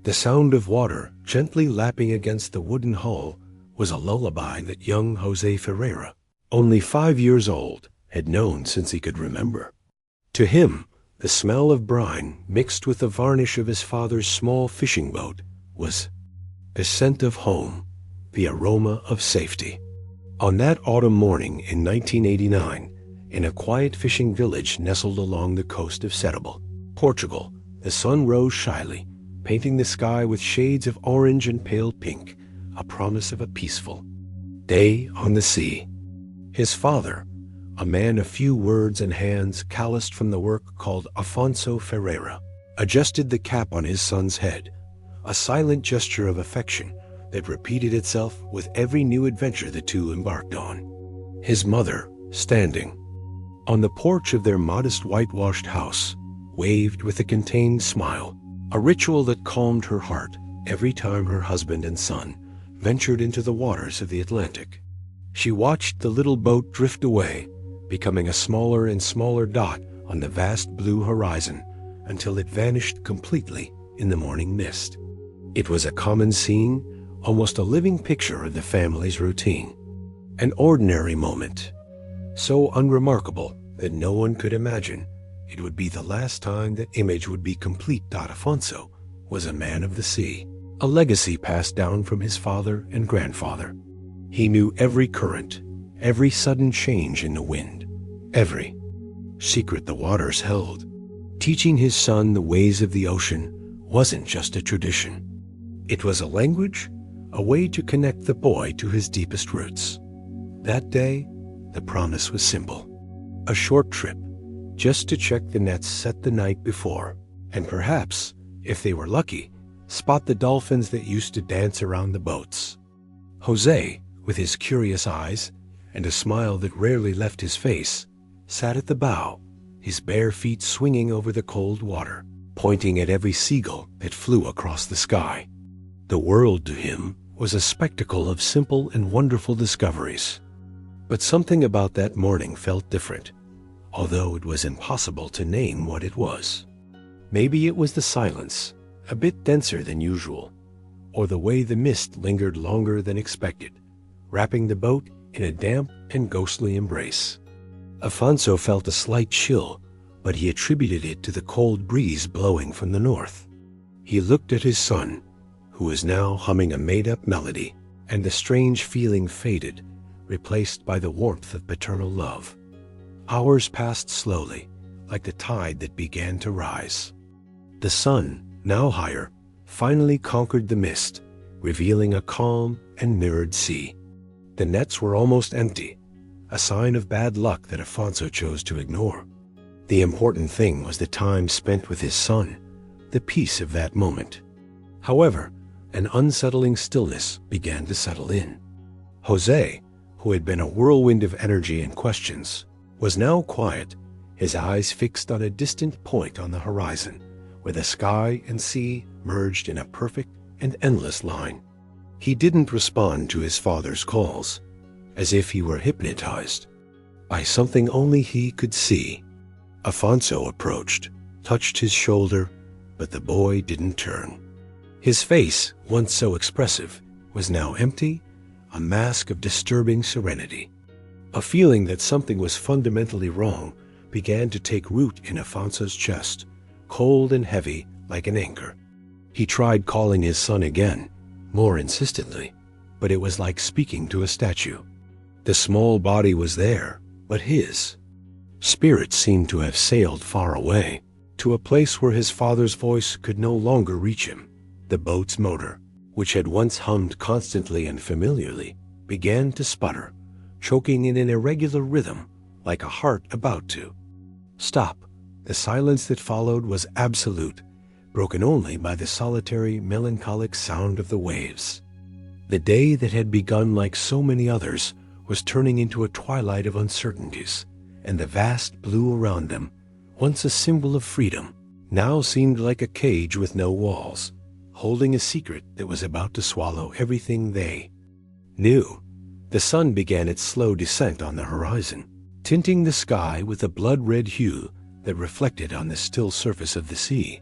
The sound of water gently lapping against the wooden hull was a lullaby that young José Ferreira, only 5 years old, had known since he could remember. To him, the smell of brine mixed with the varnish of his father's small fishing boat was the scent of home, the aroma of safety. On that autumn morning in 1989, in a quiet fishing village nestled along the coast of Setúbal, Portugal, the sun rose shyly, painting the sky with shades of orange and pale pink, a promise of a peaceful day on the sea. His father, a man of few words and hands calloused from the work called Afonso Ferreira, adjusted the cap on his son's head, a silent gesture of affection that repeated itself with every new adventure the two embarked on. His mother, standing on the porch of their modest whitewashed house, waved with a contained smile, a ritual that calmed her heart every time her husband and son ventured into the waters of the Atlantic. She watched the little boat drift away, becoming a smaller and smaller dot on the vast blue horizon until it vanished completely in the morning mist. It was a common scene, almost a living picture of the family's routine. An ordinary moment, so unremarkable that no one could imagine it would be the last time that image would be complete. Afonso was a man of the sea, a legacy passed down from his father and grandfather. He knew every current, every sudden change in the wind, every secret the waters held. Teaching his son the ways of the ocean wasn't just a tradition. It was a language, a way to connect the boy to his deepest roots. That day, the promise was simple. A short trip, just to check the nets set the night before, and perhaps, if they were lucky, spot the dolphins that used to dance around the boats. José, with his curious eyes and a smile that rarely left his face, sat at the bow, his bare feet swinging over the cold water, pointing at every seagull that flew across the sky. The world to him was a spectacle of simple and wonderful discoveries. But something about that morning felt different, although it was impossible to name what it was. Maybe it was the silence, a bit denser than usual, or the way the mist lingered longer than expected, wrapping the boat in a damp and ghostly embrace. Afonso felt a slight chill, but he attributed it to the cold breeze blowing from the north. He looked at his son, who was now humming a made-up melody, and the strange feeling faded, replaced by the warmth of paternal love. Hours passed slowly, like the tide that began to rise. The sun, now higher, finally conquered the mist, revealing a calm and mirrored sea. The nets were almost empty, a sign of bad luck that Afonso chose to ignore. The important thing was the time spent with his son, the peace of that moment. However, an unsettling stillness began to settle in. José, who had been a whirlwind of energy and questions, was now quiet, his eyes fixed on a distant point on the horizon, where the sky and sea merged in a perfect and endless line. He didn't respond to his father's calls, as if he were hypnotized by something only he could see. Afonso approached, touched his shoulder, but the boy didn't turn. His face, once so expressive, was now empty, a mask of disturbing serenity. A feeling that something was fundamentally wrong began to take root in Afonso's chest, cold and heavy like an anchor. He tried calling his son again, more insistently, but it was like speaking to a statue. The small body was there, but his spirit seemed to have sailed far away, to a place where his father's voice could no longer reach him. The boat's motor, which had once hummed constantly and familiarly, began to sputter, choking in an irregular rhythm like a heart about to stop. The silence that followed was absolute, broken only by the solitary, melancholic sound of the waves. The day that had begun like so many others was turning into a twilight of uncertainties, and the vast blue around them, once a symbol of freedom, now seemed like a cage with no walls, holding a secret that was about to swallow everything they knew. The sun began its slow descent on the horizon, tinting the sky with a blood-red hue that reflected on the still surface of the sea.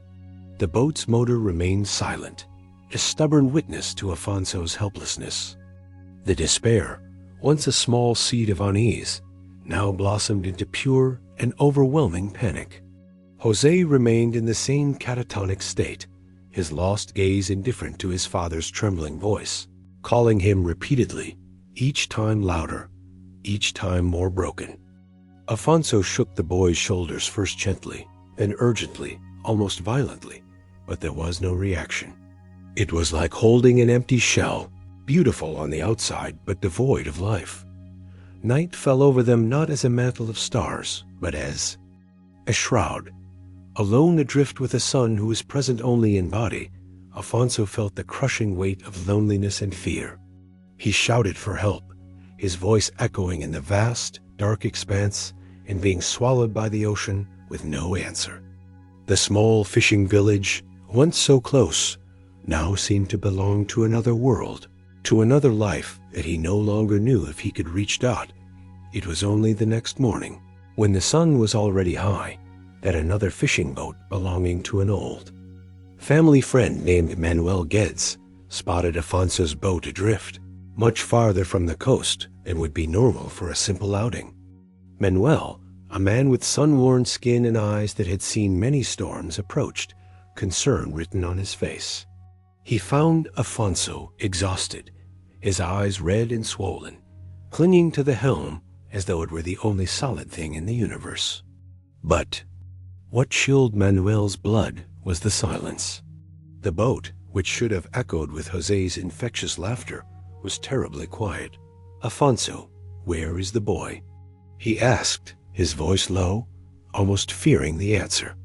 The boat's motor remained silent, a stubborn witness to Afonso's helplessness. The despair, once a small seed of unease, now blossomed into pure and overwhelming panic. José remained in the same catatonic state, his lost gaze indifferent to his father's trembling voice, calling him repeatedly, each time louder, each time more broken. Afonso shook the boy's shoulders first gently, then urgently, almost violently, but there was no reaction. It was like holding an empty shell, beautiful on the outside but devoid of life. Night fell over them not as a mantle of stars, but as a shroud. Alone adrift with a son who was present only in body, Afonso felt the crushing weight of loneliness and fear. He shouted for help, his voice echoing in the vast, dark expanse and being swallowed by the ocean with no answer. The small fishing village, once so close, now seemed to belong to another world, to another life that he no longer knew if he could reach out. It was only the next morning, when the sun was already high, that another fishing boat belonging to an old family friend named Manuel Guedes spotted Afonso's boat adrift, much farther from the coast than would be normal for a simple outing. Manuel, a man with sun-worn skin and eyes that had seen many storms, approached, concern written on his face. He found Afonso exhausted, his eyes red and swollen, clinging to the helm as though it were the only solid thing in the universe. But what chilled Manuel's blood was the silence. The boat, which should have echoed with José's infectious laughter, was terribly quiet. "Afonso, where is the boy?" he asked, his voice low, almost fearing the answer.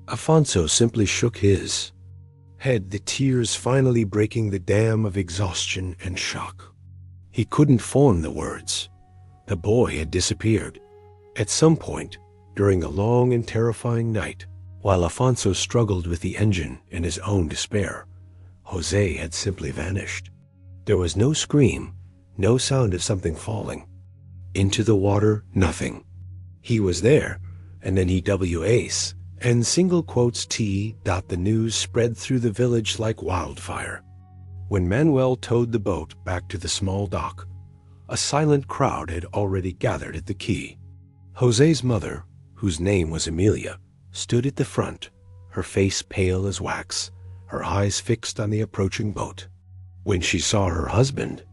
Afonso simply shook his head, the tears finally breaking the dam of exhaustion and shock. He couldn't form the words. The boy had disappeared. At some point, during a long and terrifying night, while Afonso struggled with the engine and his own despair, José had simply vanished. There was no scream, no sound of something falling. Into the water, nothing. He was there, and then he W-ace, and single quotes T. The news spread through the village like wildfire. When Manuel towed the boat back to the small dock, a silent crowd had already gathered at the quay. José's mother, whose name was Emilia, stood at the front, her face pale as wax, her eyes fixed on the approaching boat. When she saw her husband,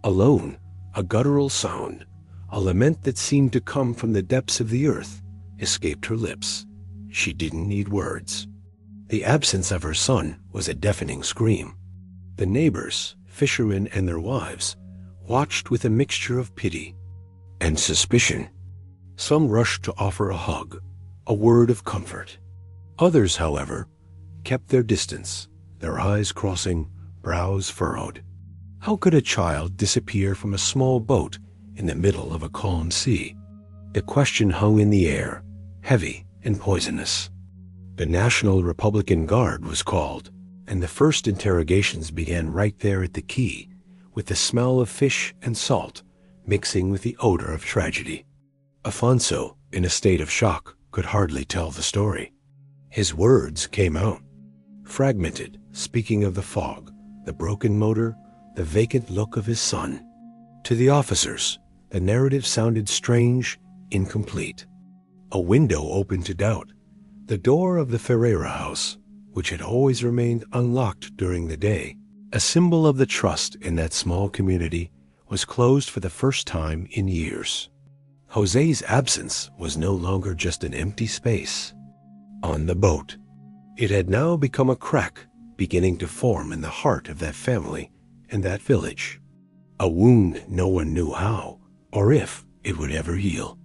alone, a guttural sound, a lament that seemed to come from the depths of the earth, escaped her lips. She didn't need words. The absence of her son was a deafening scream. The neighbors, fishermen and their wives, watched with a mixture of pity and suspicion. Some rushed to offer a hug, a word of comfort. Others, however, kept their distance, their eyes crossing, brows furrowed. How could a child disappear from a small boat in the middle of a calm sea? The question hung in the air, heavy and poisonous. The National Republican Guard was called, and the first interrogations began right there at the quay, with the smell of fish and salt mixing with the odor of tragedy. Afonso, in a state of shock, could hardly tell the story. His words came out, fragmented, speaking of the fog, the broken motor, the vacant look of his son. To the officers, the narrative sounded strange, incomplete. A window opened to doubt. The door of the Ferreira house, which had always remained unlocked during the day, a symbol of the trust in that small community, was closed for the first time in years. José's absence was no longer just an empty space on the boat. It had now become a crack beginning to form in the heart of that family and that village. A wound no one knew how or if it would ever heal.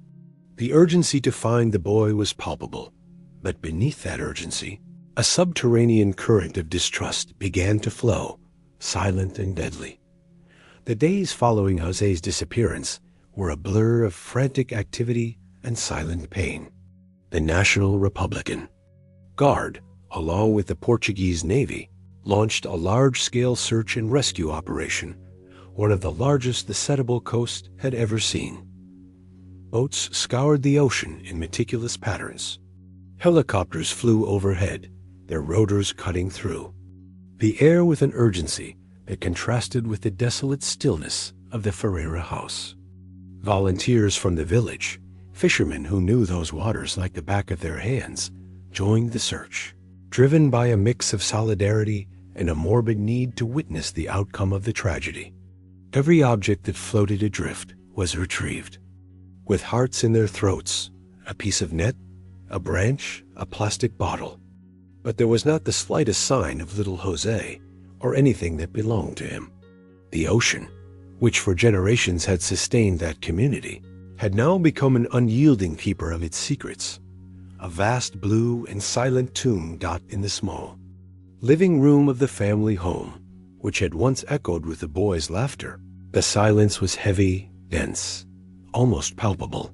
The urgency to find the boy was palpable, but beneath that urgency, a subterranean current of distrust began to flow, silent and deadly. The days following José's disappearance were a blur of frantic activity and silent pain. The National Republican Guard, along with the Portuguese Navy, launched a large-scale search and rescue operation, one of the largest the Setúbal coast had ever seen. Boats scoured the ocean in meticulous patterns. Helicopters flew overhead, their rotors cutting through. the air with an urgency that contrasted with the desolate stillness of the Ferreira house. Volunteers from the village, fishermen who knew those waters like the back of their hands, joined the search, driven by a mix of solidarity and a morbid need to witness the outcome of the tragedy. Every object that floated adrift was retrieved. With hearts in their throats, a piece of net, a branch, a plastic bottle. But there was not the slightest sign of little José or anything that belonged to him. The ocean, which for generations had sustained that community, had now become an unyielding keeper of its secrets, a vast blue and silent tomb dot in the small living room of the family home, which had once echoed with the boys' laughter. The silence was heavy, dense, almost palpable.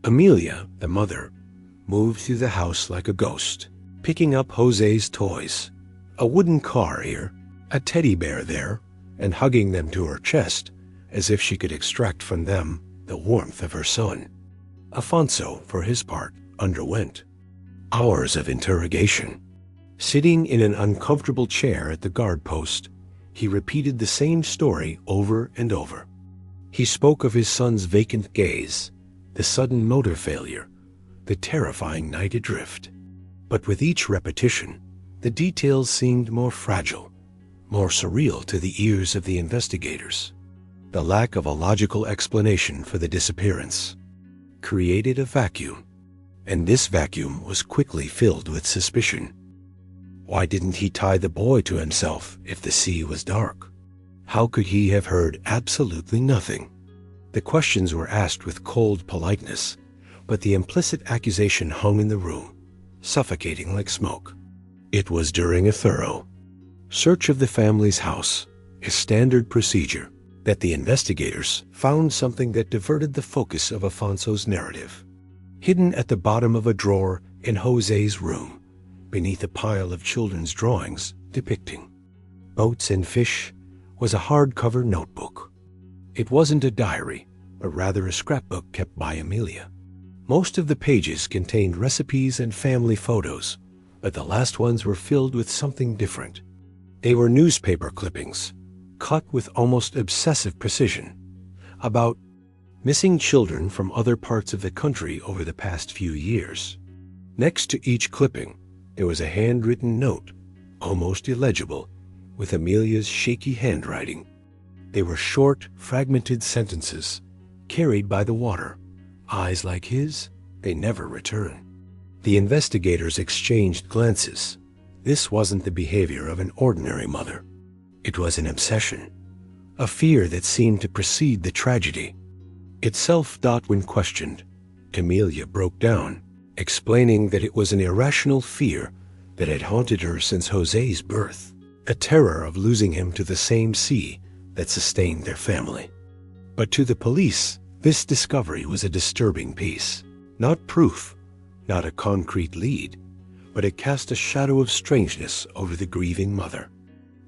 Amelia, the mother, moved through the house like a ghost, picking up José's toys, a wooden car here, a teddy bear there, and hugging them to her chest as if she could extract from them the warmth of her son. Afonso, for his part, underwent hours of interrogation. Sitting in an uncomfortable chair at the guard post, he repeated the same story over and over. He spoke of his son's vacant gaze, the sudden motor failure, the terrifying night adrift. But with each repetition, the details seemed more fragile, more surreal to the ears of the investigators. The lack of a logical explanation for the disappearance created a vacuum, and this vacuum was quickly filled with suspicion. Why didn't he tie the boy to himself if the sea was dark? How could he have heard absolutely nothing? The questions were asked with cold politeness, but the implicit accusation hung in the room, suffocating like smoke. It was during a thorough search of the family's house, a standard procedure, that the investigators found something that diverted the focus of Afonso's narrative. Hidden at the bottom of a drawer in José's room, beneath a pile of children's drawings depicting boats and fish, was a hardcover notebook. It wasn't a diary, but rather a scrapbook kept by Amelia. Most of the pages contained recipes and family photos, but the last ones were filled with something different. They were newspaper clippings, cut with almost obsessive precision, about missing children from other parts of the country over the past few years. Next to each clipping, there was a handwritten note, almost illegible, with Amelia's shaky handwriting. They were short, fragmented sentences, carried by the water. Eyes like his, they never return. The investigators exchanged glances. This wasn't the behavior of an ordinary mother. It was an obsession, a fear that seemed to precede the tragedy itself. When questioned, Amelia broke down, explaining that it was an irrational fear that had haunted her since José's birth, a terror of losing him to the same sea that sustained their family. But to the police, this discovery was a disturbing piece. Not proof, not a concrete lead, but it cast a shadow of strangeness over the grieving mother.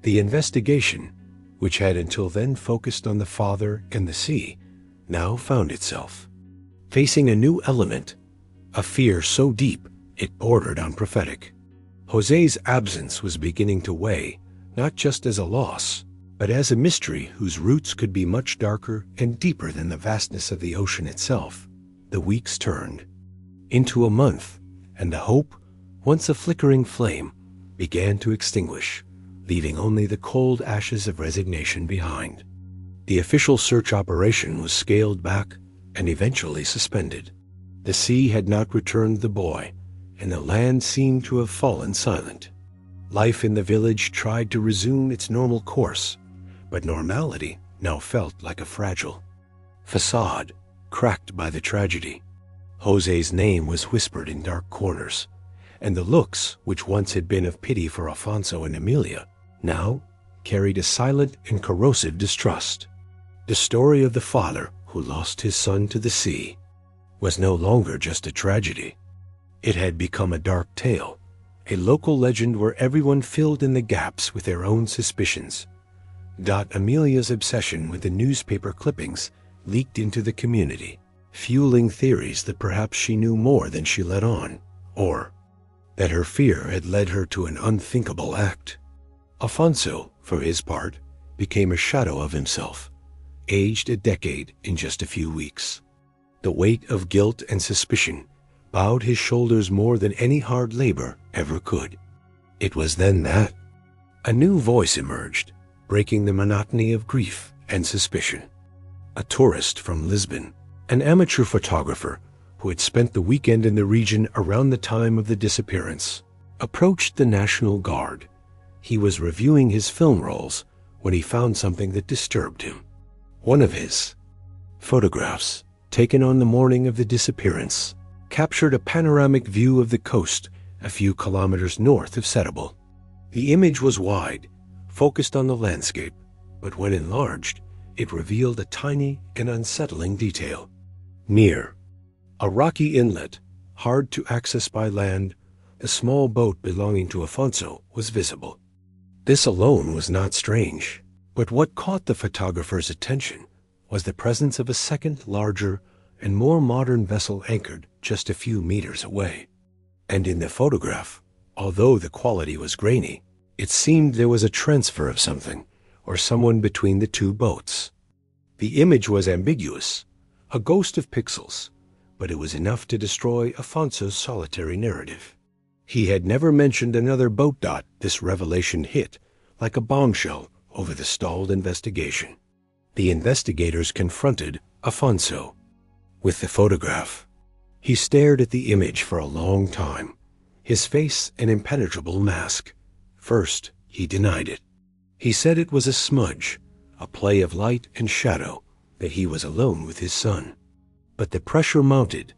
The investigation, which had until then focused on the father and the sea, now found itself facing a new element, a fear so deep it bordered on prophetic. José's absence was beginning to weigh, not just as a loss, but as a mystery whose roots could be much darker and deeper than the vastness of the ocean itself. The weeks turned into a month, and the hope, once a flickering flame, began to extinguish, leaving only the cold ashes of resignation behind. The official search operation was scaled back and eventually suspended. The sea had not returned the boy, and the land seemed to have fallen silent. Life in the village tried to resume its normal course, but normality now felt like a fragile facade cracked by the tragedy. José's name was whispered in dark corners, and the looks which once had been of pity for Afonso and Amelia now carried a silent and corrosive distrust. The story of the father who lost his son to the sea was no longer just a tragedy. It had become a dark tale, a local legend where everyone filled in the gaps with their own suspicions. Amelia's obsession with the newspaper clippings leaked into the community, fueling theories that perhaps she knew more than she let on, or that her fear had led her to an unthinkable act. Afonso, for his part, became a shadow of himself, aged a decade in just a few weeks. The weight of guilt and suspicion bowed his shoulders more than any hard labor ever could. It was then that a new voice emerged, breaking the monotony of grief and suspicion. A tourist from Lisbon, an amateur photographer who had spent the weekend in the region around the time of the disappearance, approached the National Guard. He was reviewing his film rolls when he found something that disturbed him. One of his photographs, taken on the morning of the disappearance, captured a panoramic view of the coast a few kilometers north of Setable. The image was wide, focused on the landscape, but when enlarged, it revealed a tiny and unsettling detail. Near a rocky inlet, hard to access by land, a small boat belonging to Afonso was visible. This alone was not strange, but what caught the photographer's attention was the presence of a second, larger, and more modern vessel anchored just a few meters away. And in the photograph, although the quality was grainy, it seemed there was a transfer of something or someone between the two boats. The image was ambiguous, a ghost of pixels, but it was enough to destroy Afonso's solitary narrative. He had never mentioned another boat. This revelation hit like a bombshell over the stalled investigation. The investigators confronted Afonso with the photograph. He stared at the image for a long time, his face an impenetrable mask. First, he denied it. He said it was a smudge, a play of light and shadow, that he was alone with his son. But the pressure mounted,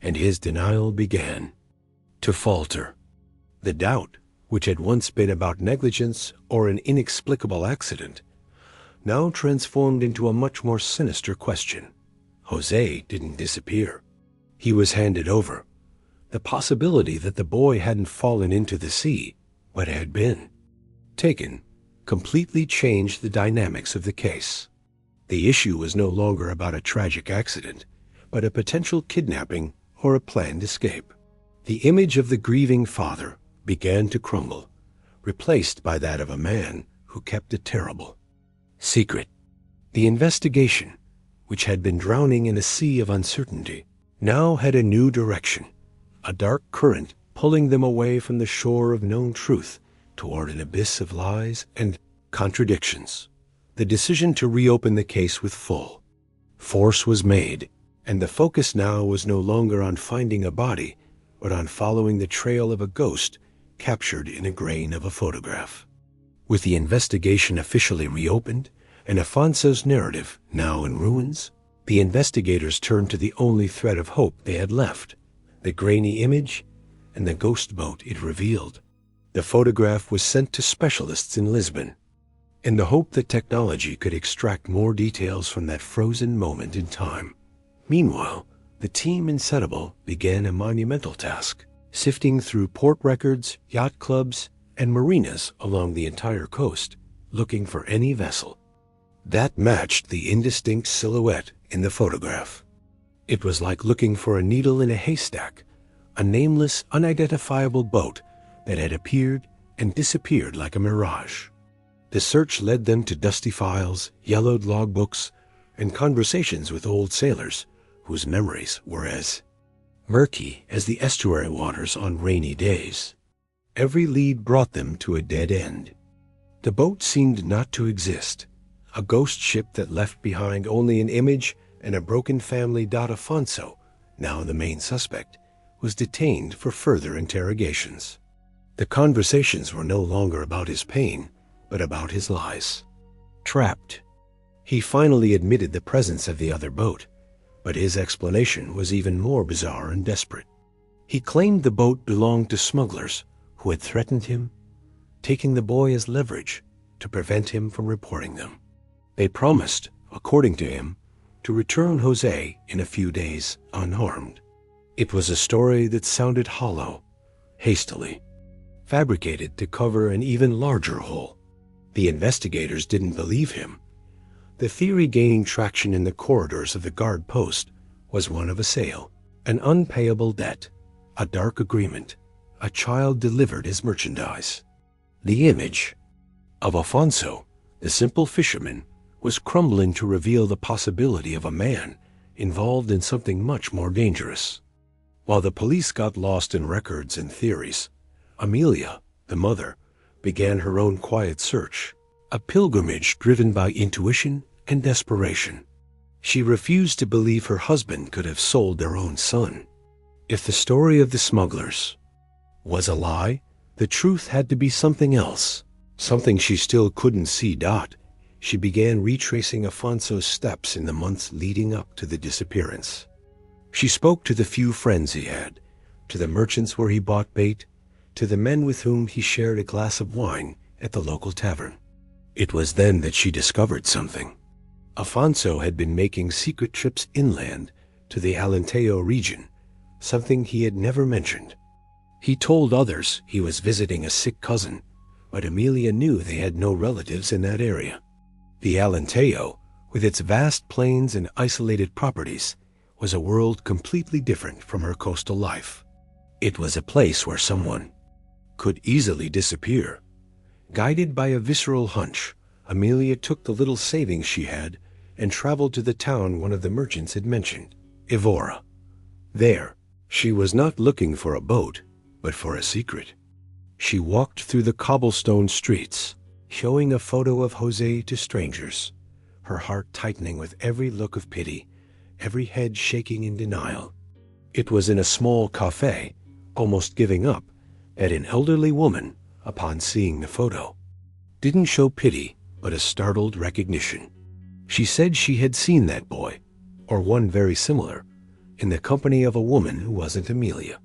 and his denial began to falter. The doubt, which had once been about negligence or an inexplicable accident, now transformed into a much more sinister question. José didn't disappear. He was handed over. The possibility that the boy hadn't fallen into the sea, but had been taken, completely changed the dynamics of the case. The issue was no longer about a tragic accident, but a potential kidnapping or a planned escape. The image of the grieving father began to crumble, replaced by that of a man who kept a terrible secret. The investigation, which had been drowning in a sea of uncertainty, now had a new direction, a dark current pulling them away from the shore of known truth toward an abyss of lies and contradictions. The decision to reopen the case with full force was made, and the focus now was no longer on finding a body, but on following the trail of a ghost captured in a grain of a photograph. With the investigation officially reopened, and Afonso's narrative now in ruins, the investigators turned to the only thread of hope they had left, the grainy image and the ghost boat it revealed. The photograph was sent to specialists in Lisbon, in the hope that technology could extract more details from that frozen moment in time. Meanwhile, the team in Setable began a monumental task, sifting through port records, yacht clubs, and marinas along the entire coast, looking for any vessel that matched the indistinct silhouette in the photograph. It was like looking for a needle in a haystack, a nameless, unidentifiable boat that had appeared and disappeared like a mirage. The search led them to dusty files, yellowed logbooks, and conversations with old sailors whose memories were as murky as the estuary waters on rainy days. Every lead brought them to a dead end. The boat seemed not to exist, a ghost ship that left behind only an image and a broken family. Afonso, now the main suspect, was detained for further interrogations. The conversations were no longer about his pain, but about his lies. Trapped. He finally admitted the presence of the other boat, but his explanation was even more bizarre and desperate. He claimed the boat belonged to smugglers who had threatened him, taking the boy as leverage to prevent him from reporting them. They promised, according to him, to return José in a few days unharmed. It was a story that sounded hollow, hastily fabricated to cover an even larger hole. The investigators didn't believe him. The theory gaining traction in the corridors of the guard post was one of a sale, an unpayable debt, a dark agreement, a child delivered as merchandise. The image, of Afonso, the simple fisherman, was crumbling to reveal the possibility of a man involved in something much more dangerous. While the police got lost in records and theories, Amelia, the mother, began her own quiet search, a pilgrimage driven by intuition and desperation. She refused to believe her husband could have sold their own son. If the story of the smugglers was a lie, the truth had to be something else, something she still couldn't see. She began retracing Afonso's steps in the months leading up to the disappearance. She spoke to the few friends he had, to the merchants where he bought bait, to the men with whom he shared a glass of wine at the local tavern. It was then that she discovered something. Afonso had been making secret trips inland to the Alentejo region, something he had never mentioned. He told others he was visiting a sick cousin, but Amelia knew they had no relatives in that area. The Alentejo, with its vast plains and isolated properties, was a world completely different from her coastal life. It was a place where someone could easily disappear. Guided by a visceral hunch, Amelia took the little savings she had and traveled to the town one of the merchants had mentioned, Evora. There, she was not looking for a boat, but for a secret. She walked through the cobblestone streets, showing a photo of José to strangers, her heart tightening with every look of pity, every head shaking in denial. It was in a small cafe, almost giving up, that an elderly woman, upon seeing the photo, didn't show pity but a startled recognition. She said she had seen that boy, or one very similar, in the company of a woman who wasn't Amelia,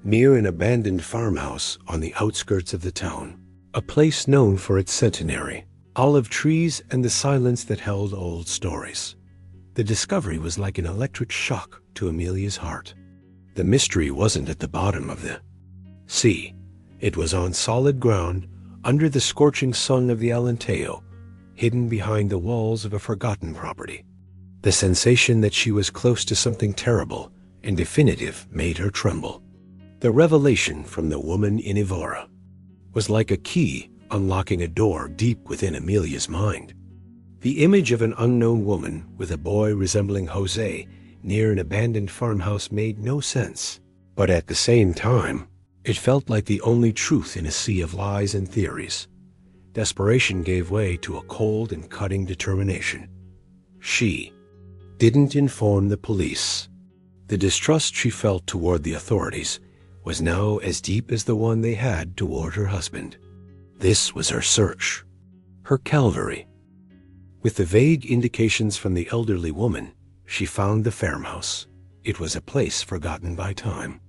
near an abandoned farmhouse on the outskirts of the town, a place known for its centenary, olive trees, and the silence that held old stories. The discovery was like an electric shock to Amelia's heart. The mystery wasn't at the bottom of the sea. It was on solid ground, under the scorching sun of the Alentejo, hidden behind the walls of a forgotten property. The sensation that she was close to something terrible and definitive made her tremble. The revelation from the woman in Evora was like a key unlocking a door deep within Amelia's mind. The image of an unknown woman with a boy resembling José near an abandoned farmhouse made no sense, but at the same time, it felt like the only truth in a sea of lies and theories. Desperation gave way to a cold and cutting determination. She didn't inform the police. The distrust she felt toward the authorities was now as deep as the one they had toward her husband. This was her search, her Calvary. With the vague indications from the elderly woman, she found the farmhouse. It was a place forgotten by time.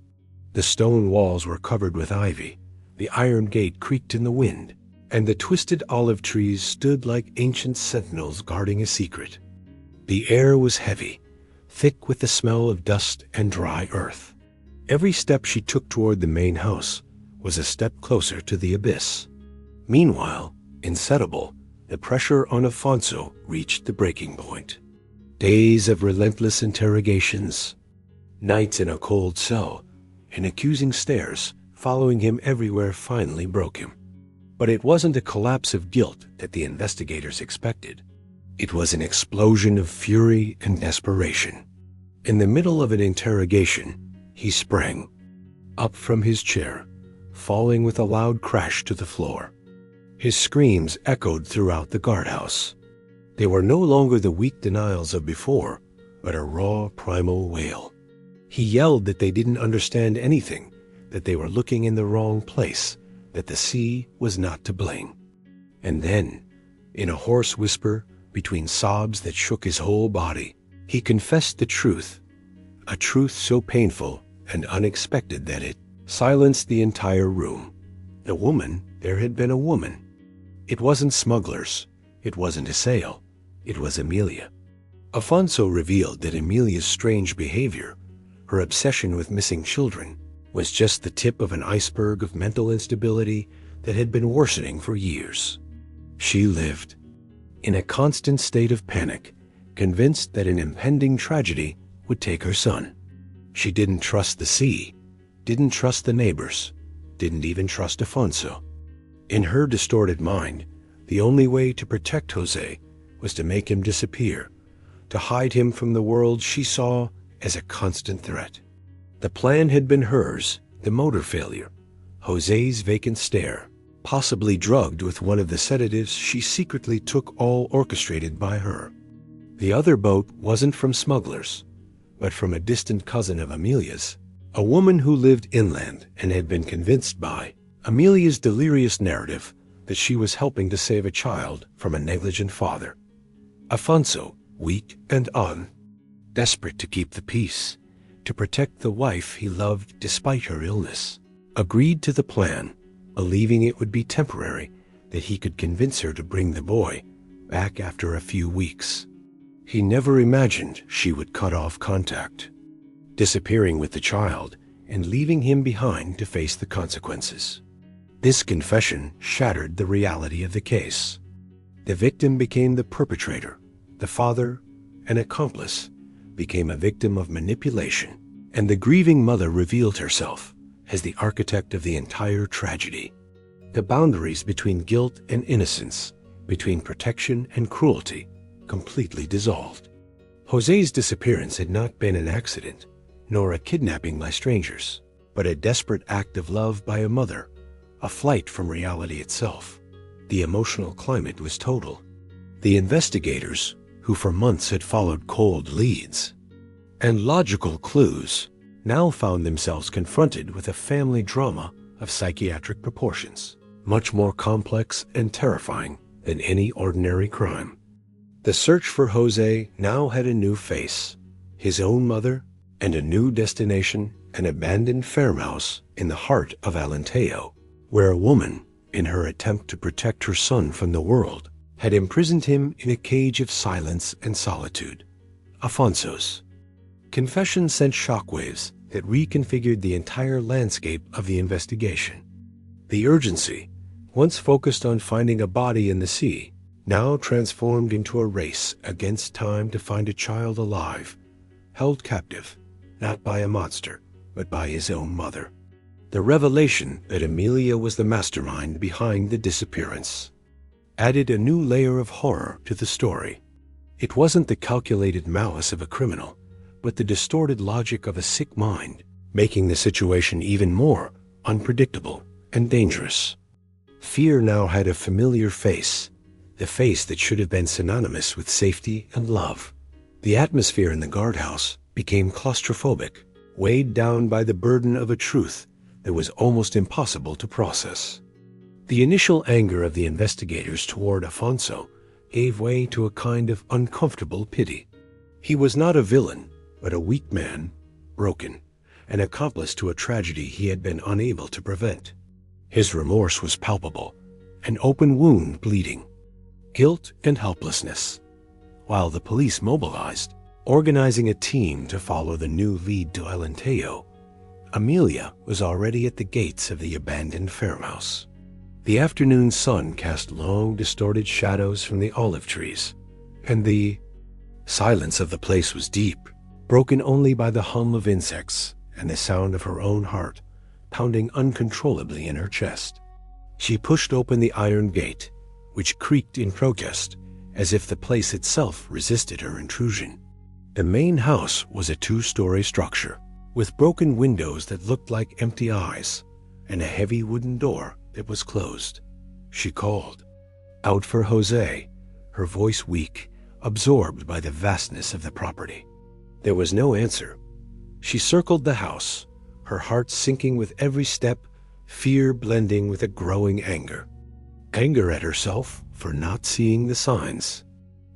The stone walls were covered with ivy, the iron gate creaked in the wind, and the twisted olive trees stood like ancient sentinels guarding a secret. The air was heavy, thick with the smell of dust and dry earth. Every step she took toward the main house was a step closer to the abyss. Meanwhile, in Setable, the pressure on Afonso reached the breaking point. Days of relentless interrogations, nights in a cold cell, and accusing stares following him everywhere finally broke him. But it wasn't a collapse of guilt that the investigators expected. It was an explosion of fury and desperation. In the middle of an interrogation, he sprang up from his chair, falling with a loud crash to the floor. His screams echoed throughout the guardhouse. They were no longer the weak denials of before, but a raw, primal wail. He yelled that they didn't understand anything, that they were looking in the wrong place, that the sea was not to blame. And then, in a hoarse whisper, between sobs that shook his whole body, he confessed the truth, a truth so painful and unexpected that it silenced the entire room. The woman, there had been a woman. It wasn't smugglers, it wasn't a sale, it was Amelia. Afonso revealed that Amelia's strange behavior, her obsession with missing children, was just the tip of an iceberg of mental instability that had been worsening for years. She lived in a constant state of panic, convinced that an impending tragedy would take her son. She didn't trust the sea, didn't trust the neighbors, didn't even trust Afonso. In her distorted mind, The only way to protect Jose was to make him disappear, to hide him from the world she saw as a constant threat. The plan had been hers, the motor failure, Jose's vacant stare, possibly drugged with one of the sedatives she secretly took, all orchestrated by her. The other boat wasn't from smugglers, but from a distant cousin of Amelia's, a woman who lived inland and had been convinced by Amelia's delirious narrative that she was helping to save a child from a negligent father. Afonso, weak and desperate to keep the peace, to protect the wife he loved despite her illness, agreed to the plan, believing it would be temporary, that he could convince her to bring the boy back after a few weeks. He never imagined she would cut off contact, disappearing with the child and leaving him behind to face the consequences. This confession shattered the reality of the case. The victim became the perpetrator. The father, an accomplice, became a victim of manipulation, and the grieving mother revealed herself as the architect of the entire tragedy. The boundaries between guilt and innocence, between protection and cruelty, completely dissolved. Jose's disappearance had not been an accident, nor a kidnapping by strangers, but a desperate act of love by a mother, a flight from reality itself. The emotional climate was total. The investigators, who for months had followed cold leads and logical clues, now found themselves confronted with a family drama of psychiatric proportions, much more complex and terrifying than any ordinary crime. The search for Jose now had a new face, his own mother, and a new destination, an abandoned farmhouse in the heart of Alentejo, where a woman, in her attempt to protect her son from the world, had imprisoned him in a cage of silence and solitude. Afonso's confession sent shockwaves that reconfigured the entire landscape of the investigation. The urgency, once focused on finding a body in the sea, now transformed into a race against time to find a child alive, held captive, not by a monster, but by his own mother. The revelation that Amelia was the mastermind behind the disappearance added a new layer of horror to the story. It wasn't the calculated malice of a criminal, but the distorted logic of a sick mind, making the situation even more unpredictable and dangerous. Fear now had a familiar face, the face that should have been synonymous with safety and love. The atmosphere in the guardhouse became claustrophobic, weighed down by the burden of a truth that was almost impossible to process. The initial anger of the investigators toward Afonso gave way to a kind of uncomfortable pity. He was not a villain, but a weak man, broken, an accomplice to a tragedy he had been unable to prevent. His remorse was palpable, an open wound bleeding, guilt and helplessness. While the police mobilized, organizing a team to follow the new lead to Alentejo, Amelia was already at the gates of the abandoned farmhouse. The afternoon sun cast long, distorted shadows from the olive trees, and the silence of the place was deep, broken only by the hum of insects and the sound of her own heart pounding uncontrollably in her chest. She pushed open the iron gate, which creaked in protest, as if the place itself resisted her intrusion. The main house was a two-story structure, with broken windows that looked like empty eyes, and a heavy wooden door that was closed. She called out for Jose, her voice weak, absorbed by the vastness of the property. There was no answer. She circled the house, her heart sinking with every step, fear blending with a growing anger. Anger at herself for not seeing the signs.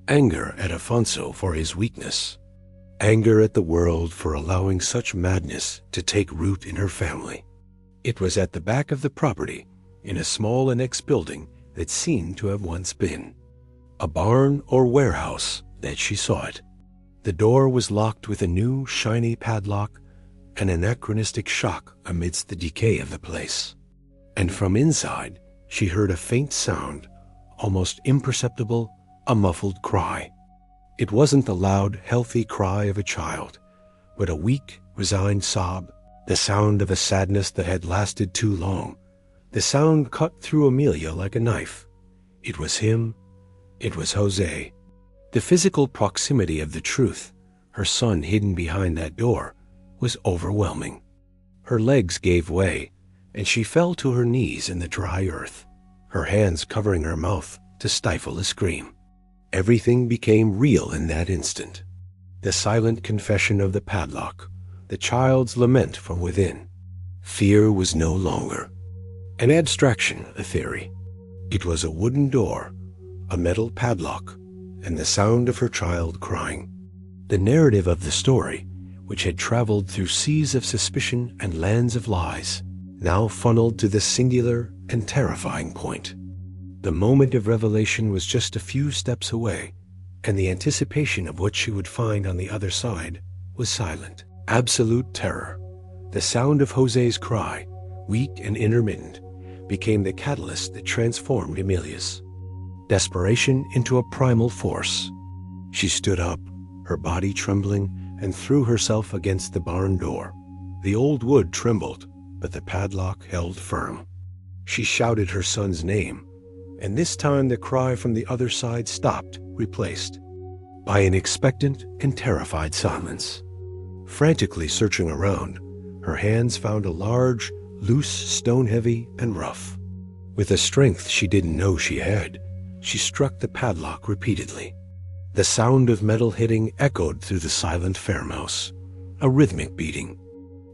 Anger at Afonso for his weakness. Anger at the world for allowing such madness to take root in her family. It was at the back of the property, in a small annex building that seemed to have once been a barn or warehouse, that she saw it. The door was locked with a new, shiny padlock, an anachronistic shock amidst the decay of the place. And from inside, she heard a faint sound, almost imperceptible, a muffled cry. It wasn't the loud, healthy cry of a child, but a weak, resigned sob, the sound of a sadness that had lasted too long. The sound cut through Amelia like a knife. It was him. It was José. The physical proximity of the truth, her son hidden behind that door, was overwhelming. Her legs gave way, and she fell to her knees in the dry earth, her hands covering her mouth to stifle a scream. Everything became real in that instant. The silent confession of the padlock, the child's lament from within. Fear was no longer an abstraction, a theory. It was a wooden door, a metal padlock, and the sound of her child crying. The narrative of the story, which had traveled through seas of suspicion and lands of lies, now funneled to this singular and terrifying point. The moment of revelation was just a few steps away, and the anticipation of what she would find on the other side was silent. Absolute terror. The sound of José's cry, weak and intermittent, became the catalyst that transformed Amelia's desperation into a primal force. She stood up, her body trembling, and threw herself against the barn door. The old wood trembled, but the padlock held firm. She shouted her son's name, and this time the cry from the other side stopped, replaced by an expectant and terrified silence. Frantically searching around, her hands found a large, loose, stone-heavy, and rough. With a strength she didn't know she had, she struck the padlock repeatedly. The sound of metal hitting echoed through the silent farmhouse, a rhythmic beating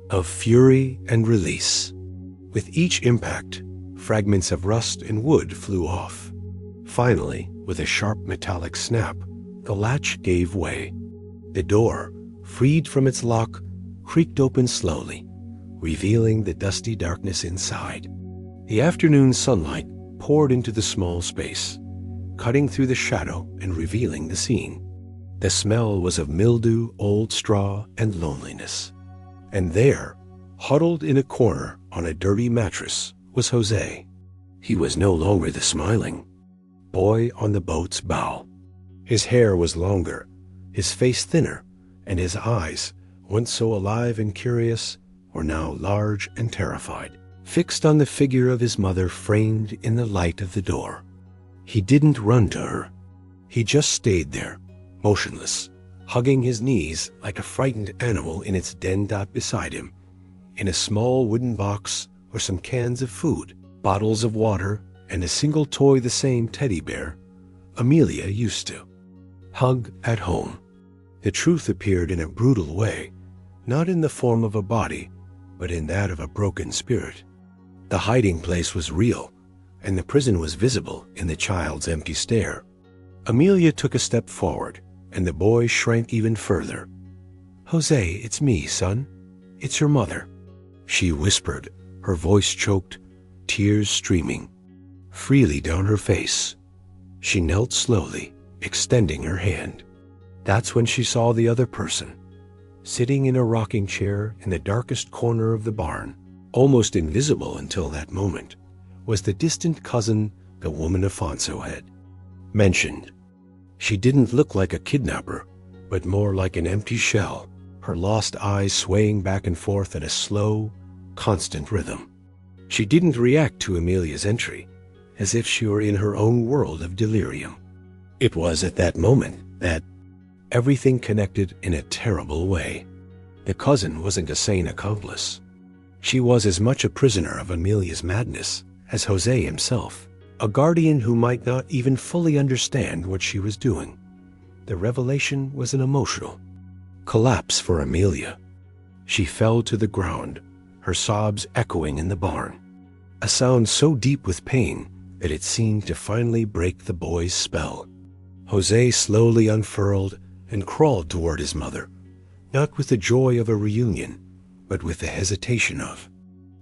of fury and release. With each impact, fragments of rust and wood flew off. Finally, with a sharp metallic snap, the latch gave way. The door, freed from its lock, creaked open slowly, revealing the dusty darkness inside. The afternoon sunlight poured into the small space, cutting through the shadow and revealing the scene. The smell was of mildew, old straw, and loneliness. And there, huddled in a corner on a dirty mattress, was José. He was no longer the smiling boy on the boat's bow. His hair was longer, his face thinner, and his eyes, once so alive and curious, were now large and terrified, fixed on the figure of his mother framed in the light of the door. He didn't run to her. He just stayed there, motionless, hugging his knees like a frightened animal in its den beside him. In a small wooden box were some cans of food, bottles of water, and a single toy, the same teddy bear Amelia used to hug at home. The truth appeared in a brutal way, not in the form of a body, but in that of a broken spirit. The hiding place was real, and the prison was visible in the child's empty stare. Amelia took a step forward, and the boy shrank even further. "José, it's me, son. It's your mother," she whispered, her voice choked, tears streaming freely down her face. She knelt slowly, extending her hand. That's when she saw the other person, sitting in a rocking chair in the darkest corner of the barn. Almost invisible until that moment was the distant cousin the woman Afonso had mentioned. She didn't look like a kidnapper, but more like an empty shell, her lost eyes swaying back and forth at a slow, constant rhythm. She didn't react to Amelia's entry, as if she were in her own world of delirium. It was at that moment that everything connected in a terrible way. The cousin wasn't a sane accomplice. She was as much a prisoner of Amelia's madness as José himself, a guardian who might not even fully understand what she was doing. The revelation was an emotional collapse for Amelia. She fell to the ground, her sobs echoing in the barn, a sound so deep with pain that it seemed to finally break the boy's spell. José slowly unfurled and crawled toward his mother, not with the joy of a reunion, but with the hesitation of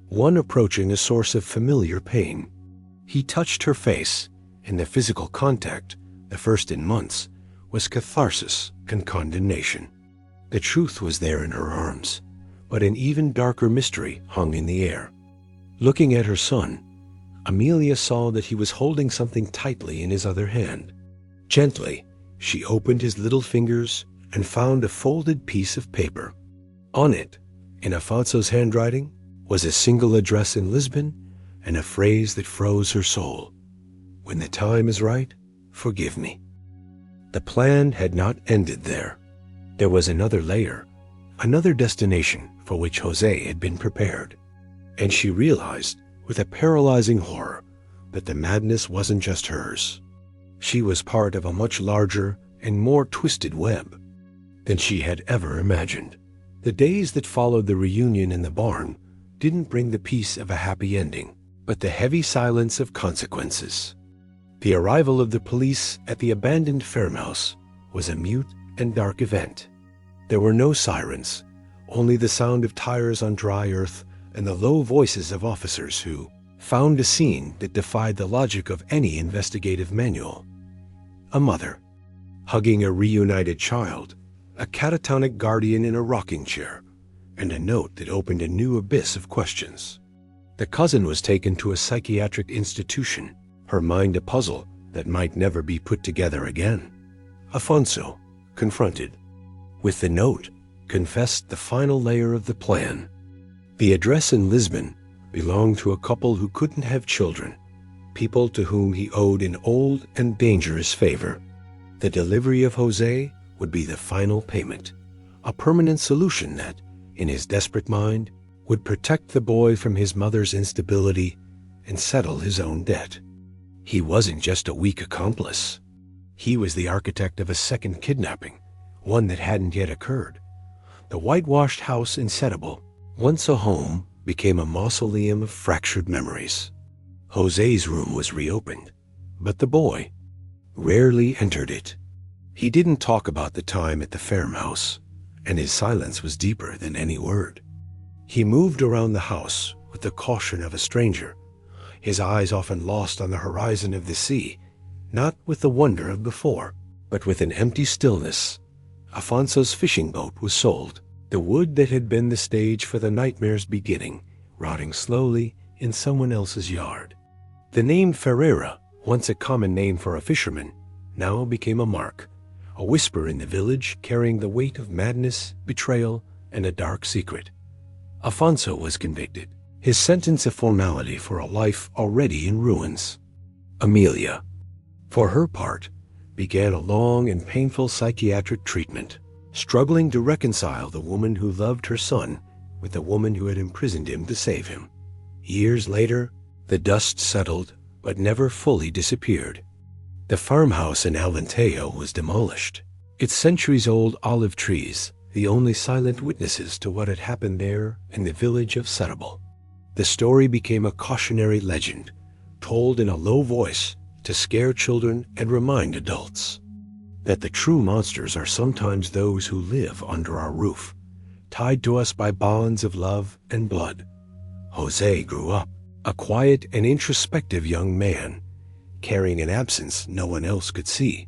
one approaching a source of familiar pain. He touched her face, and the physical contact, the first in months, was catharsis and condemnation. The truth was there in her arms, but an even darker mystery hung in the air. Looking at her son, Amelia saw that he was holding something tightly in his other hand. Gently, she opened his little fingers and found a folded piece of paper. On it, in Afonso's handwriting, was a single address in Lisbon and a phrase that froze her soul. When the time is right, forgive me." The plan had not ended there. There was another layer, another destination for which José had been prepared. And she realized, with a paralyzing horror, that the madness wasn't just hers. She was part of a much larger and more twisted web than she had ever imagined. The days that followed the reunion in the barn didn't bring the peace of a happy ending, but the heavy silence of consequences. The arrival of the police at the abandoned farmhouse was a mute and dark event. There were no sirens, only the sound of tires on dry earth and the low voices of officers who found a scene that defied the logic of any investigative manual. A mother, hugging a reunited child, a catatonic guardian in a rocking chair, and a note that opened a new abyss of questions. The cousin was taken to a psychiatric institution, her mind a puzzle that might never be put together again. Afonso, confronted with the note, confessed the final layer of the plan. The address in Lisbon belonged to a couple who couldn't have children, people to whom he owed an old and dangerous favor. The delivery of José would be the final payment, a permanent solution that, in his desperate mind, would protect the boy from his mother's instability and settle his own debt. He wasn't just a weak accomplice. He was the architect of a second kidnapping, one that hadn't yet occurred. The whitewashed house in Setúbal, once a home, became a mausoleum of fractured memories. José's room was reopened, but the boy rarely entered it. He didn't talk about the time at the farmhouse, and his silence was deeper than any word. He moved around the house with the caution of a stranger, his eyes often lost on the horizon of the sea, not with the wonder of before, but with an empty stillness. Afonso's fishing boat was sold, the wood that had been the stage for the nightmare's beginning, rotting slowly in someone else's yard. The name Ferreira, once a common name for a fisherman, now became a mark, a whisper in the village carrying the weight of madness, betrayal, and a dark secret. Afonso was convicted, his sentence a formality for a life already in ruins. Amelia, for her part, began a long and painful psychiatric treatment, struggling to reconcile the woman who loved her son with the woman who had imprisoned him to save him. Years later, the dust settled but never fully disappeared. The farmhouse in Alentejo was demolished, its centuries-old olive trees the only silent witnesses to what had happened there in the village of Setúbal. The story became a cautionary legend, told in a low voice to scare children and remind adults that the true monsters are sometimes those who live under our roof, tied to us by bonds of love and blood. José grew up, a quiet and introspective young man, carrying an absence no one else could see.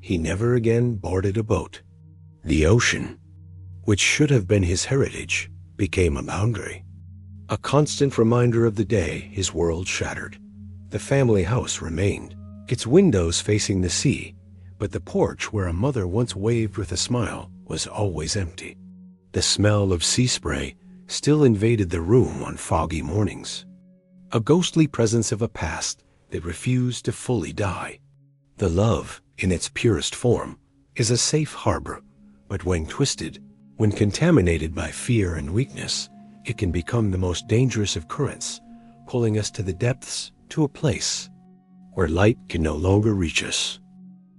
He never again boarded a boat. The ocean, which should have been his heritage, became a boundary, a constant reminder of the day his world shattered. The family house remained, its windows facing the sea, but the porch where a mother once waved with a smile was always empty. The smell of sea spray still invaded the room on foggy mornings, a ghostly presence of a past that refused to fully die. The love, in its purest form, is a safe harbor, but when twisted, when contaminated by fear and weakness, it can become the most dangerous of currents, pulling us to the depths, to a place where light can no longer reach us.